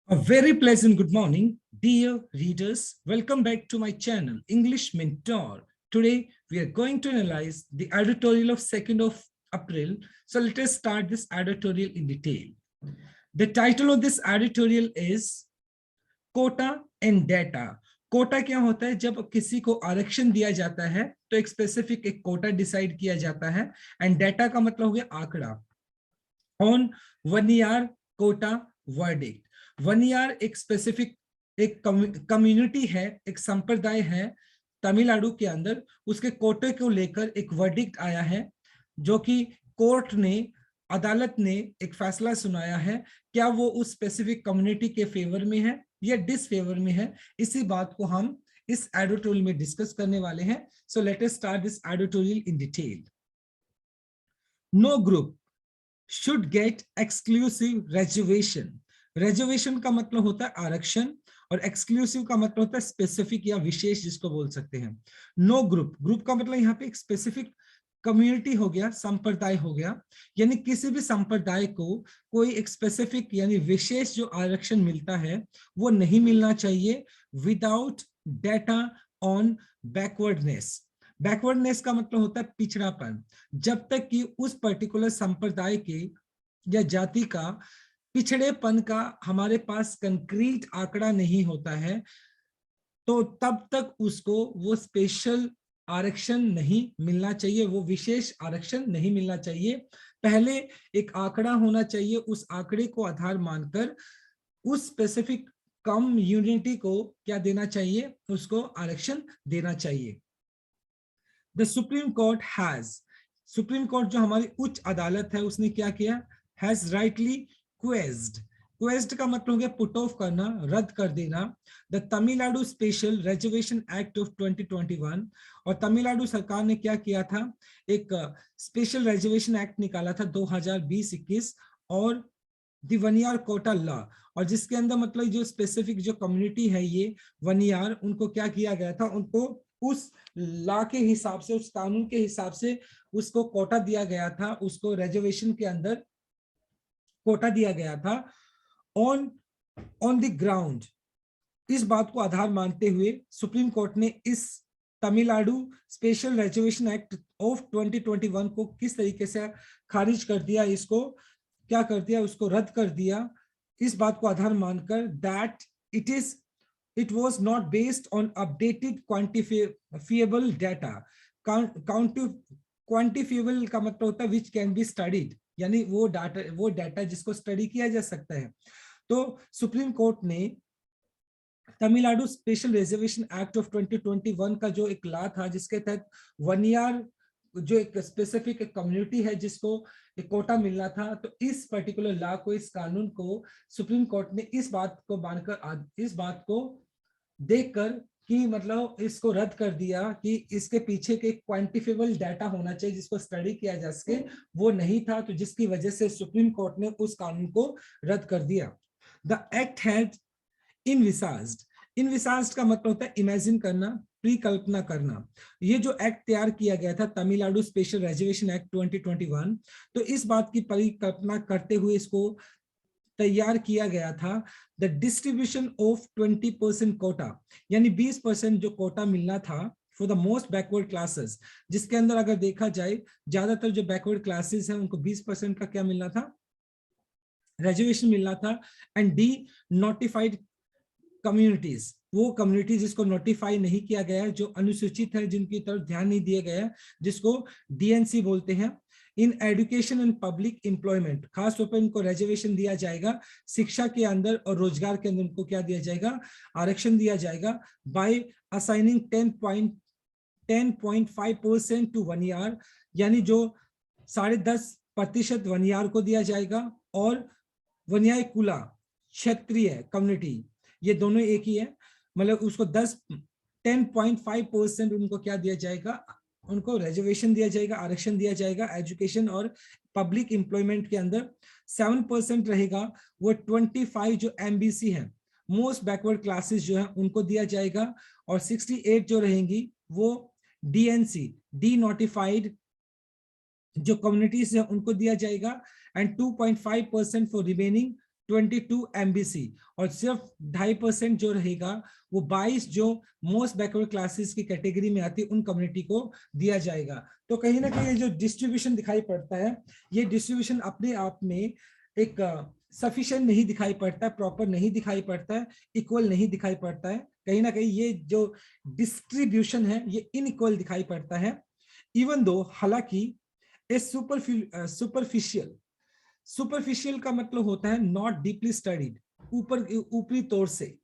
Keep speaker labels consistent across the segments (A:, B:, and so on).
A: A very pleasant good morning, dear readers. Welcome back to my channel, English Mentor. Today, we are going to analyze the editorial of 2nd of April. So let us start this editorial in detail. The title of this editorial is Quota and Data. Kota क्या होता है? जब किसी को आरक्षण दिया जाता है तो एक स्पेसिफिक एक कोटा डिसाइड किया जाता है, एंड डेटा का मतलब हो गया आंकड़ा। On 1 year quota verdict. 1 year एक स्पेसिफिक एक कम्युनिटी है, एक संप्रदाय है तमिलनाडु के अंदर, उसके कोटे को लेकर एक वर्डिक्ट आया है, जो कि कोर्ट ने, अदालत ने एक फैसला सुनाया है। क्या वो उस स्पेसिफिक कम्युनिटी के फेवर में है या डिसफेवर में है? इसी बात को हम इस एडिटोरियल में डिस्कस करने वाले हैं। So let us start this editorial in detail. No group should get exclusive reservation. Reservation का मतलब होता है आरक्षण, और एक्सक्लूसिव का मतलब होता है स्पेसिफिक या विशेष, जिसको बोल सकते हैं। नो ग्रुप, ग्रुप का मतलब यहाँ पे एक स्पेसिफिक कम्युनिटी हो गया, संप्रदाय हो गया, यानी किसी भी संप्रदाय को कोई एक स्पेसिफिक यानी विशेष जो आरक्षण मिलता है वो नहीं मिलना चाहिए without data on backwardness. Backwardness का मतलब होता है पिछड़ापन। जब तक कि उस पर्टिकुलर संप्रदाय के या जाति का पिछड़ेपन का हमारे पास कंक्रीट आंकड़ा नहीं होता है, तो तब तक उसको वो स्पेशल आरक्षण नहीं मिलना चाहिए, वो विशेष आरक्षण नहीं मिलना चाहिए। पहले एक आंकड़ा होना चाहिए, उस आंकड़े को आधार मानकर उस स्पेसिफिक कम्युनिटी को क्या देना चाहिए, उसको आरक्षण देना चाहिए। The supreme court has, supreme court जो हमारी उच्च अदालत है उसने क्या किया? Has rightly क्वेस्ड। क्वेस्ड का मतलब हो गया पुट ऑफ करना, रद्द कर देना। The Tamil Nadu special reservation act of 2021, और तमिलनाडु सरकार ने क्या किया था? एक स्पेशल रिजर्वेशन एक्ट निकाला था 2020-21, और दी वनियार कोटा लॉ, और जिसके अंदर मतलब जो स्पेसिफिक जो कम्युनिटी है ये वनियार, उनको क्या किया गया था? उनको उस लॉ के हिसाब से, उस कानून के हिसाब से उसको कोटा दिया गया था, उसको रिजर्वेशन के अंदर कोटा दिया गया था ऑन द ग्राउंड। इस बात को आधार मानते हुए सुप्रीम कोर्ट ने इस Tamil Nadu special reservation act of 2021 को किस तरीके से खारिज कर दिया, इसको क्या कर दिया, उसको रद्द कर दिया। इस बात को आधार मानकर that it was not based on updated quantifiable data. quantifiable का मतलब होता है which can be studied, यानी वो डाटा जिसको स्टडी किया जा सकता है। तो सुप्रीम कोर्ट ने Tamil Nadu special reservation act of 2021 का जो एक लॉ था, जिसके तहत 1 ईयर जो एक स्पेसिफिक कम्युनिटी है जिसको एक कोटा मिलना था, तो इस पर्टिकुलर लॉ को, इस कानून को सुप्रीम कोर्ट ने इस बात को मानकर, इस बात को देखकर कि मतलब इसको रद्द कर दिया कि इसके पीछे के क्वांटिफिएबल डाटा होना चाहिए जिसको स्टडी किया जा सके, वो नहीं था, तो जिसकी वजह से सुप्रीम कोर्ट ने उस कानून को रद्द कर दिया। द एक्ट हैड इनविसाज्ड का मतलब होता है इमेजिन करना, परिकल्पना करना। ये जो एक्ट तैयार किया गया था तमिलनाडु स्पेशल रिजर्वेशन एक्ट 2021, तो इस बात की परिकल्पना करते हुए इसको तैयार किया गया था। द डिस्ट्रीब्यूशन ऑफ 20% कोटा, यानी 20% जो कोटा मिलना था for the most backward classes, जिसके अंदर अगर देखा जाए ज्यादातर जो बैकवर्ड क्लासेस हैं उनको 20% का क्या मिलना था? रिजर्वेशन मिलना था। एंड डी नोटिफाइड कम्युनिटीज, वो कम्युनिटी जिसको नोटिफाई नहीं किया गया है, जो अनुसूचित है, जिनकी तरफ ध्यान नहीं दिया गया, जिसको डीएनसी बोलते हैं। In education and public employment, खास तौर पर इनको रिजर्वेशन दिया जाएगा, शिक्षा के अंदर और रोजगार के अंदर इनको क्या दिया जाएगा? आरक्षण दिया जाएगा। बाय असाइनिंग 10.5% टू 1 ईयर, यानी जो 10.5% 1 ईयर को दिया जाएगा, और वन्याय कुला क्षत्रिय कम्युनिटी, ये दोनों एक ही है, मतलब उसको 10.5% उनको क्या दिया जाएगा? उनको रिजर्वेशन दिया जाएगा, आरक्षण दिया जाएगा। एजुकेशन और पब्लिक एम्प्लॉयमेंट के अंदर 7% रहेगा, वो 25 जो एमबीसी है, मोस्ट बैकवर्ड क्लासेस जो है, उनको दिया जाएगा, और 68 जो रहेंगी वो डीएनसी, डी नोटिफाइड जो कम्युनिटीज है, उनको दिया जाएगा, एंड 2.5% फॉर रिमेनिंग 22 MBC, और सिर्फ 2.5% जो रहेगा वो 22 जो मोस्ट बैकवर्ड क्लासेस की कैटेगरी में आती है उन कम्युनिटी को दिया जाएगा। तो कहीं ना कहीं जो डिस्ट्रीब्यूशन दिखाई पड़ता है, ये डिस्ट्रीब्यूशन अपने आप में एक सफिशिएंट नहीं दिखाई पड़ता है, प्रॉपर नहीं दिखाई पड़ता है, इक्वल नहीं दिखाई पड़ता है। कहीं ना कहीं ये जो डिस्ट्रीब्यूशन है ये इनइक्वल दिखाई पड़ता है। इवन दो, हालांकि ए सुपरफिशियल का मतलब होता है नॉट डीपली स्टडीड, ऊपरी तौर से,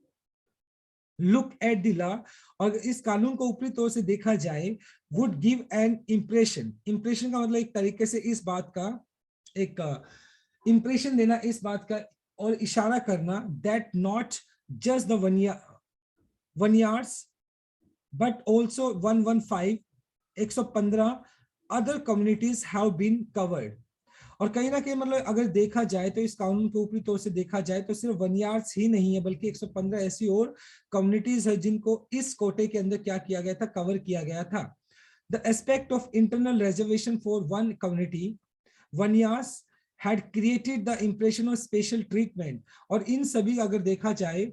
A: लुक एट द लॉ, और इस कानून को ऊपरी तौर से देखा जाए, would give an impression. Impression का मतलब एक तरीके से इस बात का एक इम्प्रेशन देना, इस बात का और इशारा करना, that not just the Vanniyars but also 115 other communities have been covered. और कहीं ना कहीं मतलब अगर देखा जाए तो इस कानून के ऊपरी तौर से देखा जाए तो सिर्फ 1 यार्ड्स ही नहीं है, बल्कि 115 ऐसी और कम्युनिटीज है जिनको इस कोटे के अंदर क्या किया गया था, कवर किया गया था। The aspect of internal reservation for one community 1 yards had created the impression of special treatment। और इन सभी अगर देखा जाए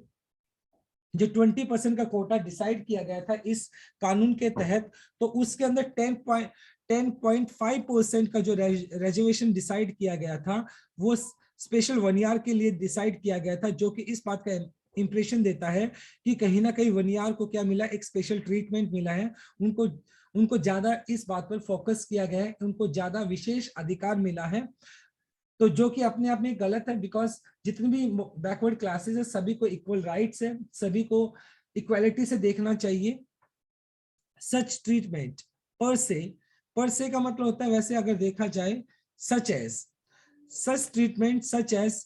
A: जो 20% का कोटा डिसाइड किया गया था इस कानून के तहत, तो उसके अंदर 10.5% का जो रिजर्वेशन डिसाइड किया गया था वो स्पेशल 1 ईयर के लिए डिसाइड किया गया था, जो कि इस बात का इंप्रेशन देता है कि कहीं ना कहीं 1 ईयर को क्या मिला, एक स्पेशल ट्रीटमेंट मिला है, उनको ज्यादा इस बात पर फोकस किया गया है, उनको ज्यादा विशेष अधिकार मिला है। तो जो कि अपने आप में गलत है, बिकॉज जितनी भी बैकवर्ड क्लासेस है सभी को इक्वल राइट्स है, सभी को इक्वालिटी से देखना चाहिए। सच ट्रीटमेंट पर से का मतलब होता है, वैसे अगर देखा जाए, such treatment such as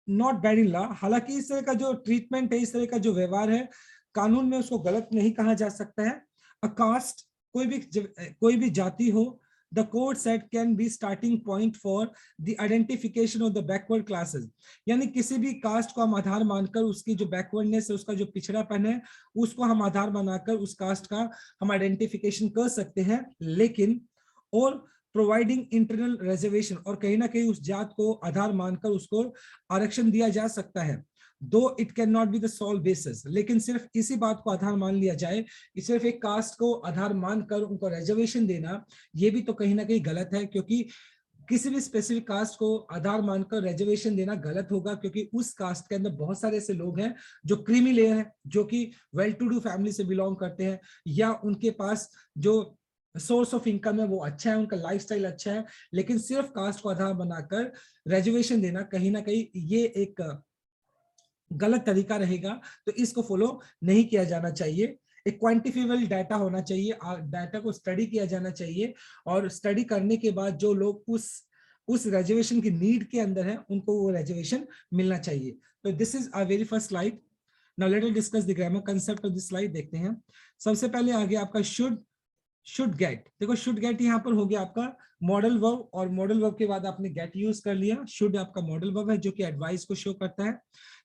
A: not bad in law. हालांकि इस तरह का जो ट्रीटमेंट है, इस तरह का जो व्यवहार है, कानून में उसको गलत नहीं कहा जा सकता है। अ कास्ट, कोई भी जाति हो, the court said can be starting point for the identification of the backward classes। यानी किसी भी कास्ट को हम आधार मानकर उसकी जो बैकवर्डनेस है, उसका जो पिछड़ापन है, उसको हम आधार बनाकर उस कास्ट का हम आइडेंटिफिकेशन कर सकते हैं। लेकिन और प्रोवाइडिंग इंटरनल रिजर्वेशन, और कहीं ना कहीं उस जात को आधार मानकर उसको आरक्षण दिया जा सकता है, though it can not be the sole basis. लेकिन सिर्फ इसी बात को आधार मान लिया जाए कि सिर्फ एक कास्ट को आधार मानकर उनको रिजर्वेशन देना, ये भी तो कहीं ना कहीं गलत है, क्योंकि किसी भी स्पेसिफिक कास्ट को आधार मानकर रिजर्वेशन देना गलत होगा, क्योंकि उस कास्ट के अंदर बहुत सारे ऐसे लोग हैं जो क्रीमी लेयर हैं, जो कि वेल टू डू फैमिली से बिलोंग करते हैं, या उनके पास जो सोर्स ऑफ इनकम है वो अच्छा है, उनका लाइफस्टाइल अच्छा है, लेकिन सिर्फ कास्ट को आधार बनाकर रिजर्वेशन देना कहीं ना कहीं ये एक गलत तरीका रहेगा। तो इसको फॉलो नहीं किया जाना चाहिए। एक क्वांटिफाइबल डाटा होना चाहिए, डाटा को स्टडी किया जाना चाहिए, और स्टडी करने के बाद जो लोग उस रिजर्वेशन की नीड के अंदर है उनको वो रिजर्वेशन मिलना चाहिए। तो this is our very first slide. Now let us discuss the grammar concept of this slide. देखते हैं। सबसे पहले आगे आपका शुड गेट। देखो शुड गेट यहाँ पर हो गया आपका मॉडल वर्ब, और मॉडल वर्ब के बाद आपने गेट यूज कर लिया। शुड आपका मॉडल वर्ब है जो कि एडवाइस को शो करता है।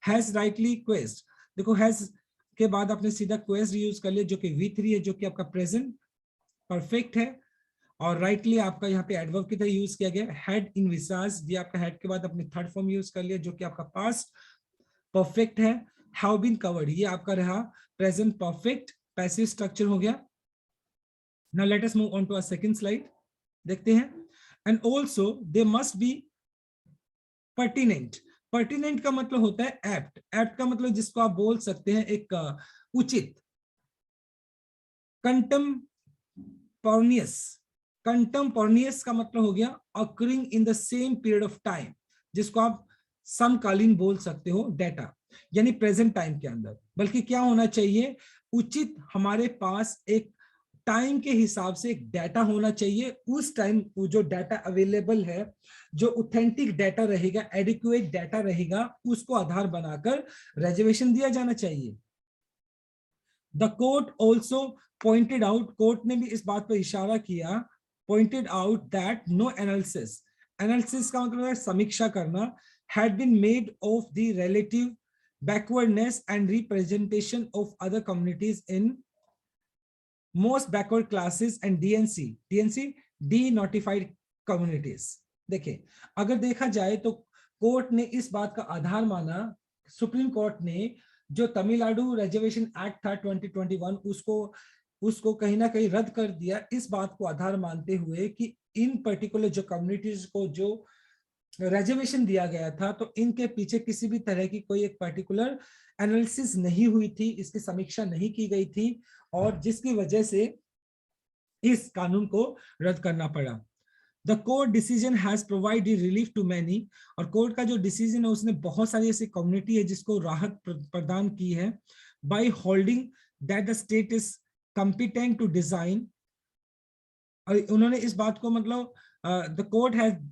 A: हैज राइटली क्वेस्ट, देखो हैज के बाद आपने सीधा क्वेस्ट यूज कर लिया जो कि V3 है, जो कि आपका प्रेजेंट परफेक्ट है, और राइटली आपका यहाँ पे एडवर्ब की तरह यूज किया गया। हैड इनविसाज्ड, ये आपका हैड के बाद अपने थर्ड फॉर्म यूज कर लिया जो कि आपका पास्ट परफेक्ट है। हैव बीन कवर्ड, ये आपका रहा प्रेजेंट परफेक्ट पैसिव स्ट्रक्चर हो गया। Now let us move on to our second slide. देखते हैं। And also they must be pertinent। pertinent का मतलब होता है apt। apt का मतलब जिसको आप बोल सकते हैं एक उचित। contemporaneous का मतलब हो गया occurring in the same period of time, जिसको आप समकालीन बोल सकते हो डाटा, यानी प्रेजेंट टाइम के अंदर। बल्कि क्या होना चाहिए, उचित हमारे पास एक टाइम के हिसाब से एक डाटा होना चाहिए। उस टाइम जो डाटा अवेलेबल है, जो ऑथेंटिक डाटा रहेगा, एडिक्वेट डाटा रहेगा, उसको आधार बनाकर रिजर्वेशन दिया जाना चाहिए। The court also pointed out, court ने भी इस बात पर इशारा किया, pointed out that no analysis, analysis का मतलब है समीक्षा करना, had been made of the relative backwardness and representation of other communities in most backward classes and DNC denotified communities. देखिए अगर देखा जाए तो कोर्ट ने इस बात का आधार माना, सुप्रीम कोर्ट ने जो तमिलनाडु रिजर्वेशन एक्ट था 2021 उसको कहीं ना कहीं रद्द कर दिया, इस बात को आधार मानते हुए कि इन पर्टिकुलर जो कम्युनिटीज को जो रिजर्वेशन दिया गया था तो इनके पीछे किसी भी तरह की कोई एक पर्टिकुलर एनालिसिस नहीं हुई थी, इसकी समीक्षा नहीं की गई थी, और जिसकी वजह से इस कानून को रद्द करना पड़ा। The court decision has provided relief to many, और कोर्ट का जो डिसीजन है उसने बहुत सारी ऐसी कम्युनिटी है जिसको राहत प्रदान की है, by holding that the state is competent to design, और उन्होंने इस बात को मतलब द कोर्ट हैज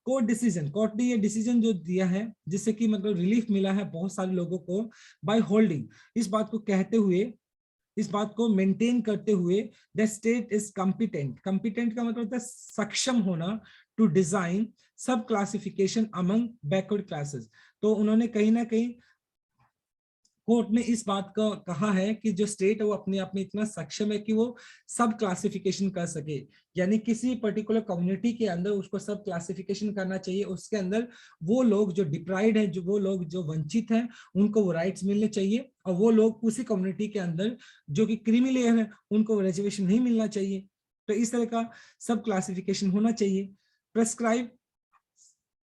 A: कोर्ट ने ये डिसीजन जो दिया है जिससे कि मतलब रिलीफ मिला है बहुत सारे लोगों को, बाय होल्डिंग, इस बात को कहते हुए, इस बात को मेंटेन करते हुए, the state is competent, competent का मतलब होता है सक्षम होना, टू डिजाइन सब क्लासिफिकेशन अमंग बैकवर्ड क्लासेस। तो उन्होंने कहीं ना कहीं कोर्ट ने इस बात का कहा है कि जो स्टेट है वो अपने आप में इतना सक्षम है कि वो सब क्लासिफिकेशन कर सके, यानी किसी पर्टिकुलर कम्युनिटी के अंदर उसको सब क्लासिफिकेशन करना चाहिए, उसके अंदर वो लोग जो डिप्राइव्ड हैं, जो वो लोग जो वंचित हैं, उनको वो राइट्स मिलने चाहिए, और वो लोग उसी कम्युनिटी के अंदर जो कि क्रीमी लेयर है उनको रिजर्वेशन नहीं मिलना चाहिए। तो इस तरह का सब क्लासिफिकेशन होना चाहिए। प्रेस्क्राइब,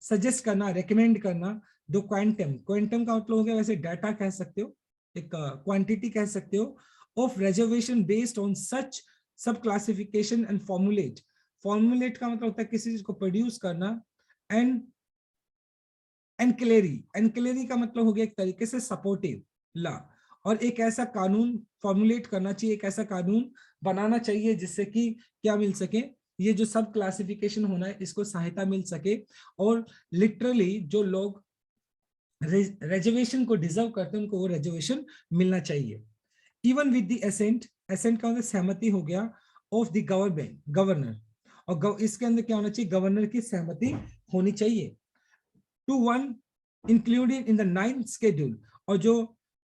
A: सजेस्ट करना, रेकमेंड करना, दो क्वांटम, क्वांटम का मतलब हो गया वैसे डाटा कह सकते हो, एक क्वांटिटी कह सकते हो, of reservation based on such सब क्लासिफिकेशन एंड फॉर्मुलेट, फॉर्मुलेट का मतलब होता है किसी चीज को प्रोड्यूस करना, एंड एनक्लेरी, एनक्लेरी का मतलब हो गया एक तरीके से सपोर्टिव ला, और एक ऐसा कानून फॉर्मुलेट करना चाहिए, एक ऐसा कानून बनाना चाहिए जिससे कि क्या मिल सके, ये जो सब क्लासिफिकेशन होना है इसको सहायता मिल सके, और लिटरली जो लोग रिजर्वेशन को डिजर्व करते हैं उनको वो रिजर्वेशन मिलना चाहिए। Even with the assent, assent का मतलब सहमति हो गया, ऑफ द गवर्नमेंट, गवर्नर, और इसके अंदर क्या होना चाहिए, गवर्नर की सहमति होनी चाहिए, to one included in the 9th schedule, और जो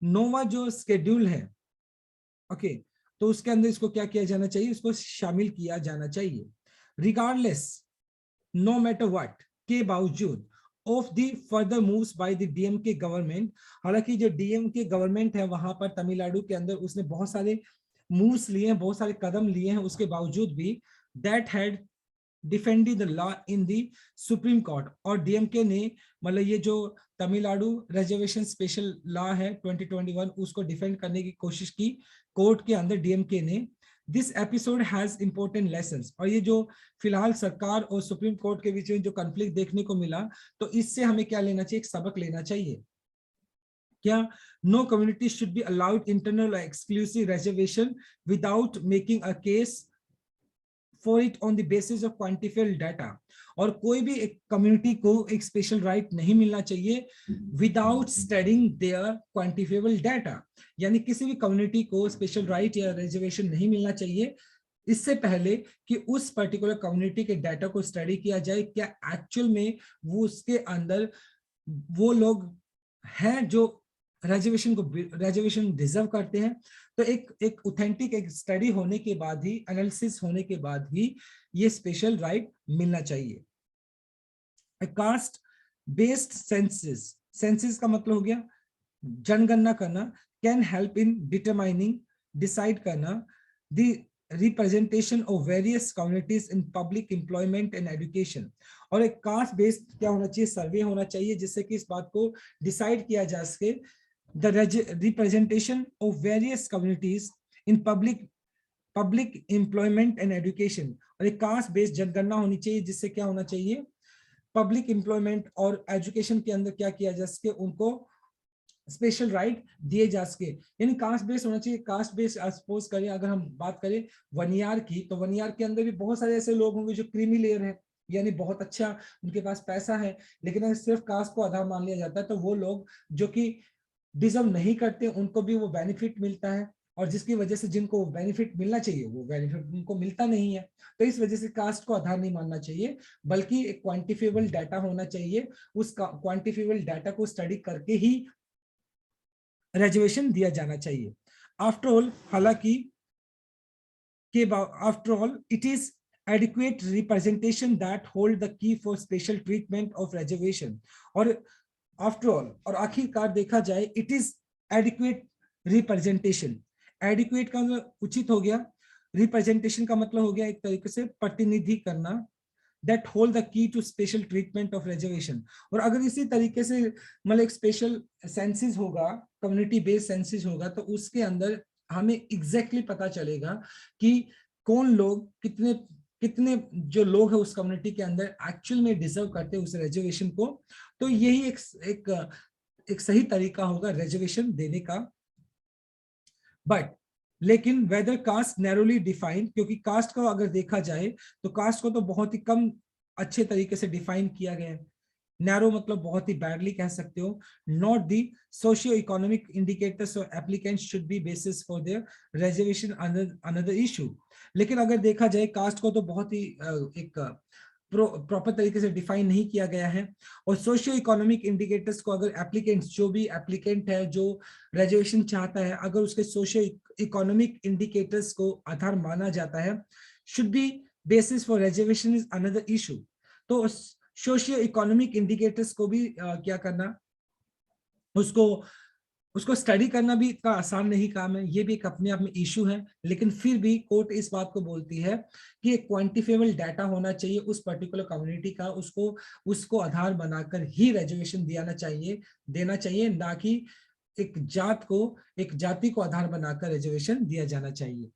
A: 9वां जो शेड्यूल है, ओके, तो उसके अंदर इसको क्या किया जाना चाहिए, उसको शामिल किया जाना चाहिए। रिगार्डलेस, नो मैटर व्हाट, के बावजूद, of the further moves by the DMK government, हालांकि जो डीएमके गवर्नमेंट है वहां पर तमिलनाडु के अंदर उसने बहुत सारे मूव्स लिए हैं, बहुत सारे कदम लिए हैं, उसके बावजूद भी that had defended the law in the supreme court, और डीएमके ने मतलब ये जो तमिलनाडु रिजर्वेशन स्पेशल लॉ है 2021 उसको डिफेंड करने की कोशिश की कोर्ट के अंदर डीएमके ने। This episode has important lessons, और ये जो फिलहाल सरकार और सुप्रीम कोर्ट के बीच में जो कॉन्फ्लिक्ट देखने को मिला, तो इससे हमें क्या लेना चाहिए, एक सबक लेना चाहिए। क्या, no community should be allowed internal exclusive reservation without making a case for it on the basis of quantified data, और कोई भी एक कम्युनिटी को एक स्पेशल राइट नहीं मिलना चाहिए without studying their quantifiable data, यानी किसी भी कम्युनिटी को स्पेशल राइट या रिजर्वेशन नहीं मिलना चाहिए इससे पहले कि उस पर्टिकुलर कम्युनिटी के डाटा को स्टडी किया जाए, क्या एक्चुअल में वो उसके अंदर वो लोग हैं जो रिजर्वेशन डिजर्व करते हैं। तो एक ऑथेंटिक एक स्टडी होने के बाद ही, एनालिसिस होने के बाद ही ये स्पेशल राइट मिलना चाहिए। कास्ट बेस्ड सेंसस, सेंसस का मतलब हो गया जनगणना करना, can help in determining, decide करना the representation of various communities in public employment and education, और एक कास्ट बेस्ड क्या होना चाहिए, सर्वे होना चाहिए जिससे कि इस बात को डिसाइड किया जा सके, the representation of various communities in public employment and education, और एक कास्ट बेस्ड जनगणना होनी चाहिए जिससे क्या होना चाहिए, पब्लिक एम्प्लॉयमेंट और एजुकेशन के अंदर क्या किया जा सके, उनको स्पेशल राइट दिए जा सके, यानी कास्ट बेस्ड होना चाहिए। कास्ट बेस्ड सपोज करें अगर हम बात करें वनियार की, तो वनियार के अंदर भी बहुत सारे ऐसे लोग होंगे जो क्रीमी लेयर है, यानी बहुत अच्छा उनके पास पैसा है, लेकिन अगर सिर्फ कास्ट को आधार मान लिया जाता है तो वो लोग जो कि डिजर्व नहीं करते उनको भी वो बेनिफिट मिलता है, और जिसकी वजह से जिनको बेनिफिट मिलना चाहिए वो बेनिफिट उनको मिलता नहीं है। तो इस वजह से कास्ट को आधार नहीं मानना चाहिए, बल्कि एक क्वांटिफाइबल डाटा होना चाहिए, उस क्वांटिफाइबल डाटा को स्टडी करके ही रिजर्वेशन दिया जाना चाहिए। आफ्टर ऑल, हालांकि after all it is adequate representation that hold the key for special treatment of reservation. और आफ्टर ऑल और आखिरकार देखा जाए it is adequate representation. Adequate का मतलब उचित हो गया, रिप्रेजेंटेशन का मतलब हो गया एक तरीके से प्रतिनिधि करना, that hold the key to special treatment of reservation. और अगर इसी तरीके से मतलब एक स्पेशल सेंसिस होगा, कम्युनिटी बेस्ड सेंसिस होगा, तो उसके अंदर हमें एग्जैक्टली पता चलेगा कि कौन लोग कितने कितने जो लोग हैं उस कम्युनिटी के अंदर एक्चुअल में डिजर्व करते हैं उस रिजर्वेशन को. तो यही एक सही तरीका होगा रिजर्वेशन देने का. बट लेकिन वेदर कास्ट नैरोली डिफाइंड, क्योंकि कास्ट को अगर देखा जाए तो कास्ट को तो बहुत ही कम अच्छे तरीके से डिफाइन किया गया है. नैरो मतलब बहुत ही बैडली कह सकते हो. Not the socio economic indicators और applicants should be basis for their reservation another issue. लेकिन अगर देखा जाए कास्ट को तो बहुत ही एक प्रॉपर तरीके से डिफाइन नहीं किया गया है. और सोशियो इकोनॉमिक इंडिकेटर्स को अगर एप्लीकेंट्स, जो भी एप्लीकेंट है जो रिजर्वेशन चाहता है, अगर उसके सोशियो इकोनॉमिक इंडिकेटर्स को आधार माना जाता है, should be basis for reservation is another issue. तो सोशियो इकोनॉमिक इंडिकेटर्स को भी क्या करना, उसको स्टडी करना भी इतना आसान नहीं काम है. ये भी एक अपने आप में इशू है. लेकिन फिर भी कोर्ट इस बात को बोलती है कि एक क्वांटिफाइबल डाटा होना चाहिए उस पर्टिकुलर कम्युनिटी का, उसको आधार बनाकर ही रिजर्वेशन देना चाहिए, ना कि एक जाति को आधार बनाकर रिजर्वेशन दिया जाना चाहिए.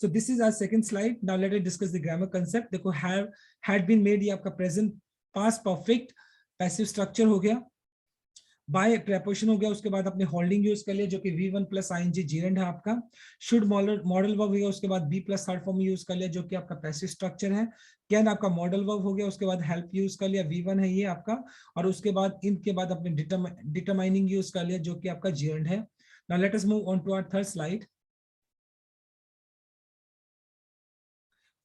A: So this is our second slide. Now let us discuss the grammar concept. देखो have, had been made, ये आपका present past perfect passive structure हो गया. बाय प्रेपोजिशन हो गया, उसके बाद आपने होल्डिंग यूज कर लिया जो कि V1 प्लस ING जीरेंड है आपका. शुड मॉडल वर्ब हो गया, उसके बाद be plus third form use कर लिया जो कि आपका पैसिव स्ट्रक्चर है. कैन आपका मॉडल वर्ब हो गया, उसके बाद हेल्प यूज कर लिया, V1 है ये आपका. और उसके बाद इनके बाद आपने डिटरमाइनिंग यूज कर लिया जो कि आपका जीरेंड है. Now let us move on to our third slide.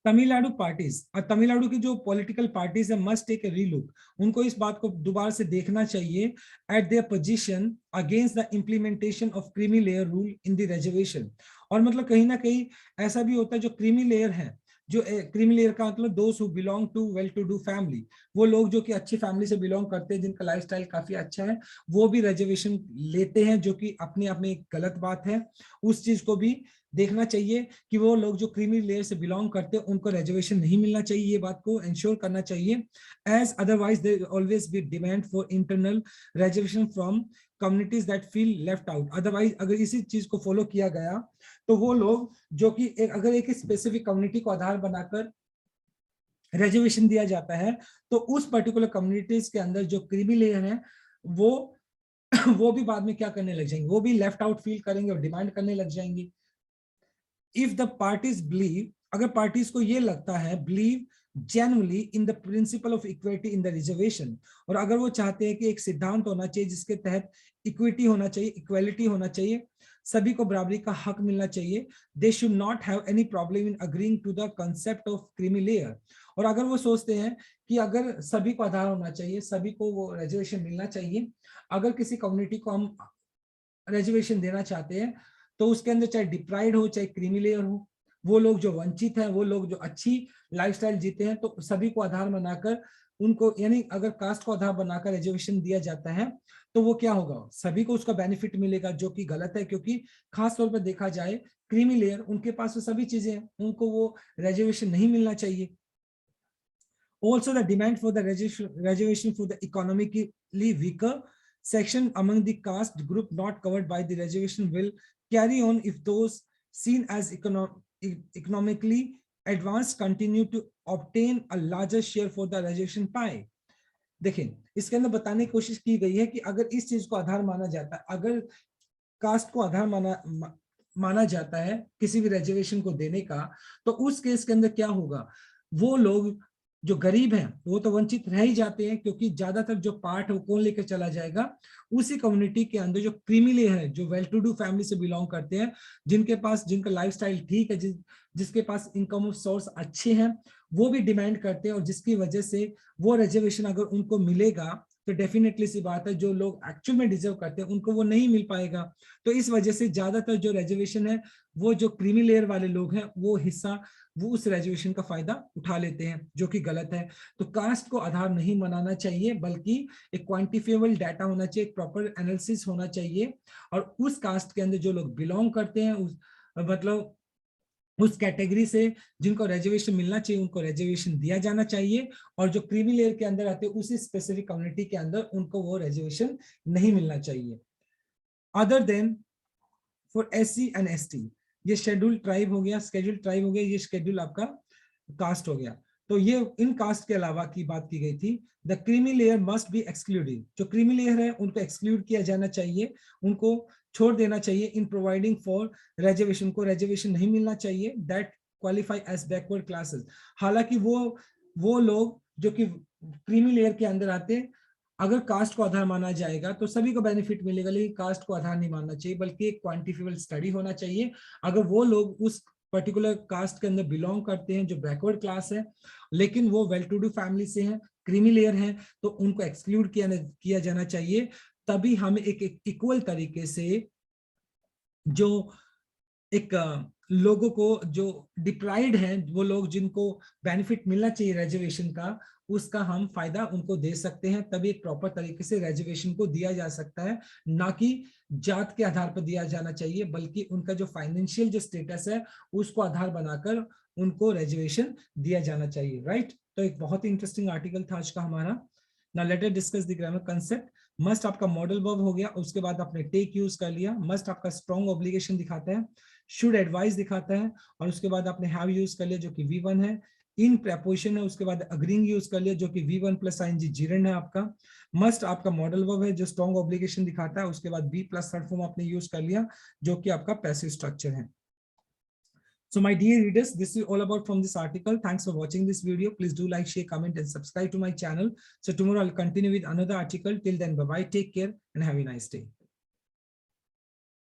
A: Tamil Nadu parties, और तमिलनाडु की जो पॉलिटिकल पार्टीज है मस्ट टेक ए रीलुक. उनको इस बात को दोबारा से देखना चाहिए at their position against the implementation of creamy layer rule in the reservation. और मतलब कहीं ना कहीं ऐसा भी होता है जो क्रीमी लेयर है, जो क्रीमी लेयर का मतलब दोस्त who belong to well to do family, वो लोग जो कि अच्छी फैमिली से बिलोंग करते हैं, जिनका लाइफस्टाइल काफी अच्छा है, वो भी रिजर्वेशन लेते हैं, जो कि अपने आप में एक गलत बात है. उस चीज को भी देखना चाहिए कि वो लोग जो क्रीमी लेयर से बिलोंग करते हैं उनको रिजर्वेशन नहीं मिलना चाहिए. ये बात को इंश्योर करना चाहिए. As otherwise there always be demand for internal reservation from communities that feel left out. Otherwise अगर इसी चीज को फॉलो किया गया तो वो लोग जो कि अगर एक स्पेसिफिक कम्युनिटी को आधार बनाकर रिजर्वेशन दिया जाता है तो उस पर्टिकुलर कम्युनिटीज के अंदर जो क्रीमी लेयर है वो भी बाद में क्या करने लग जाएंगे, वो भी लेफ्ट आउट फील करेंगे और डिमांड करने लग जाएंगे. इफ द पार्टीज बिलीव, अगर पार्टीज को ये लगता है, believe genuinely in the principle of equity in the reservation, और अगर वो चाहते हैं कि एक सिद्धांत होना चाहिए जिसके तहत इक्विटी होना चाहिए, इक्वालिटी होना चाहिए, सभी को बराबरी का हक मिलना चाहिए, they should not have any problem in agreeing to the concept of creamy layer. और अगर वो सोचते हैं कि अगर सभी को आधार होना चाहिए, सभी को वो रिजर्वेशन मिलना चाहिए, अगर किसी कम्युनिटी को हम रिजर्वेशन देना चाहते हैं तो उसके अंदर चाहे डिप्राइड हो चाहे क्रीमी लेयर हो, वो लोग जो वंचित हैं, वो लोग जो अच्छी लाइफस्टाइल जीते हैं, तो सभी को आधार बनाकर उनको, यानी अगर कास्ट को आधार बनाकर रिजर्वेशन दिया जाता है तो वो क्या होगा, सभी को उसका बेनिफिट मिलेगा, जो कि गलत है. क्योंकि खास तौर पर देखा जाए क्रीमी लेयर, उनके पास वो सभी चीजें हैं, उनको वो रिजर्वेशन नहीं मिलना चाहिए. Also the demand for the reservation for the economically weaker section among the caste group not covered by the reservation will carry on if those seen as economically advanced continue to obtain a larger share for the reservation pie. देखें, इसके अंदर बताने की कोशिश की गई है कि अगर इस चीज को आधार माना जाता है, अगर कास्ट को आधार माना जाता है किसी भी रिजर्वेशन को देने का, तो उस केस के अंदर क्या होगा, वो लोग जो गरीब हैं वो तो वंचित रह ही जाते हैं, क्योंकि ज्यादातर जो पार्ट है वो कौन लेकर चला जाएगा, उसी कम्युनिटी के अंदर जो क्रीमी लेयर है, जो वेल टू डू फैमिली से बिलोंग करते हैं, जिनके पास, जिनका लाइफस्टाइल ठीक है, जिसके पास इनकम ऑफ सोर्स अच्छे हैं वो भी डिमांड करते हैं, और जिसकी वजह से वो रिजर्वेशन अगर उनको मिलेगा तो डेफिनेटली सी बात है जो लोग एक्चुअल में डिजर्व करते हैं उनको वो नहीं मिल पाएगा। तो इस वजह से ज्यादातर जो रिजर्वेशन है वो जो क्रीमी लेयर वाले लोग हैं वो उस रिजर्वेशन का फायदा उठा लेते हैं, जो कि गलत है। तो कास्ट को आधार नहीं बनाना चाहिए, बल्कि एक क्वांटिफिएबल डाटा होना चाहिए, एक प्रॉपर एनालिसिस होना चाहिए, और उस कास्ट के अंदर जो लोग बिलोंग करते हैं मतलब उस कैटेगरी से जिनको रिजर्वेशन मिलना चाहिए उनको रिजर्वेशन दिया जाना चाहिए, और जो क्रीमी लेयर के अंदर आते हैं उसी स्पेसिफिक कम्युनिटी के अंदर उनको वो रिजर्वेशन नहीं मिलना चाहिए। Other than for SC and ST, ये शेड्यूल ट्राइब हो गया, स्केड्यूल ट्राइब हो गया, ये शेड्यूल आपका कास्ट हो गया। तो ये इन कास्ट के अलावा की बात की गई थी। The creamy layer must be excluded, जो क्रीमी लेयर है उनको एक्सक्लूड किया जाना चाहिए, उनको छोड़ देना चाहिए इन प्रोवाइडिंग फॉर रिजर्वेशन, को रिजर्वेशन नहीं मिलना चाहिए that qualify as backward classes. हालांकि वो लोग जो कि क्रीमी लेयर के अंदर आते हैं, अगर कास्ट को आधार माना जाएगा तो सभी को बेनिफिट मिलेगा, लेकिन कास्ट को आधार नहीं मानना चाहिए, बल्कि एक क्वांटिफिएबल स्टडी होना चाहिए। अगर वो लोग उस पर्टिकुलर कास्ट के अंदर बिलोंग करते हैं जो बैकवर्ड क्लास है, लेकिन वो वेल टू डू फैमिली से हैं, क्रीमी लेयर हैं, तो उनको एक्सक्लूड किया जाना चाहिए। तभी हम एक इक्वल तरीके से जो एक लोगों को जो डिप्राइव्ड हैं, वो लोग जिनको बेनिफिट मिलना चाहिए रिजर्वेशन का, उसका हम फायदा उनको दे सकते हैं। तभी एक प्रॉपर तरीके से रिजर्वेशन को दिया जा सकता है, ना कि जात के आधार पर दिया जाना चाहिए, बल्कि उनका जो फाइनेंशियल जो स्टेटस है उसको आधार बनाकर उनको रिजर्वेशन दिया जाना चाहिए, राइट। तो एक बहुत ही इंटरेस्टिंग आर्टिकल था आज का हमारा। Now let us discuss the grammar concept. Must आपका मॉडल वर्ब हो गया, उसके बाद आपने टेक यूज कर लिया। मस्ट आपका स्ट्रॉन्ग ऑब्लिगेशन दिखाता है, शुड एडवाइस दिखाता है, और उसके बाद आपने हैव यूज कर लिया जो कि V1 है। इन प्रपोजिशन है, उसके बाद अग्रीइंग यूज कर लिया जो कि V1 प्लस ING जिरेंड है आपका। मस्ट आपका मॉडल वर्ब है जो स्ट्रॉन्ग ऑब्लिगेशन दिखाता है, उसके बाद बी प्लस थर्ड फॉर्म आपने यूज कर लिया जो कि आपका पैसिव स्ट्रक्चर है। So my dear readers, this is all about from this article. Thanks for watching this video. Please do like, share, comment, and subscribe to my channel. So tomorrow I'll continue with another article. Till then, bye-bye. Take care and have a nice day.